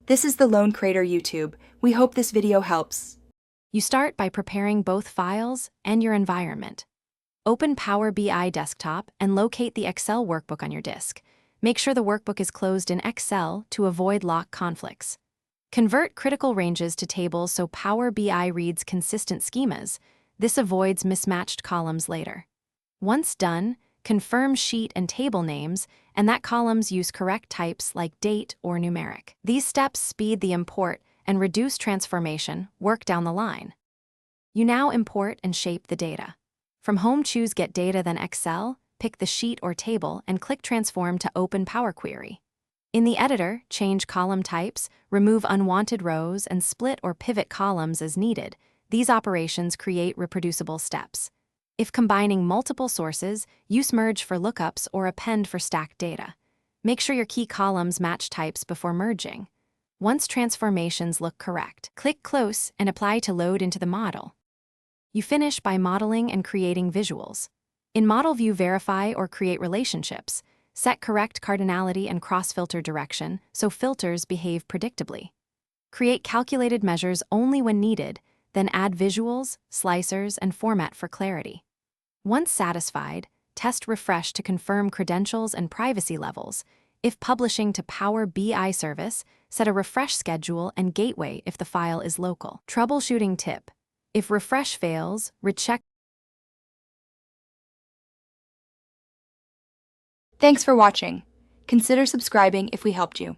This is the Lone Crater YouTube. We hope this video helps. You start by preparing both files and your environment. Open Power BI Desktop and locate the Excel workbook on your disk. Make sure the workbook is closed in Excel to avoid lock conflicts. Convert critical ranges to tables so Power BI reads consistent schemas. This avoids mismatched columns later. Once done, confirm sheet and table names and that columns use correct types like date or numeric. These steps speed the import and reduce transformation work down the line. You now import and shape the data. From home, choose Get Data, then Excel, pick the sheet or table, and click Transform to open Power Query. In the editor, change column types, remove unwanted rows, and split or pivot columns as needed. These operations create reproducible steps. If combining multiple sources, use merge for lookups or append for stacked data. Make sure your key columns match types before merging. Once transformations look correct, click Close and apply to load into the model. You finish by modeling and creating visuals. In Model View, verify or create relationships. Set correct cardinality and cross-filter direction so filters behave predictably. Create calculated measures only when needed, then add visuals, slicers, and format for clarity. Once satisfied, test refresh to confirm credentials and privacy levels. If publishing to Power BI service, set a refresh schedule and gateway if the file is local. Troubleshooting tip: if refresh fails, recheck. Thanks for watching. Consider subscribing if we helped you.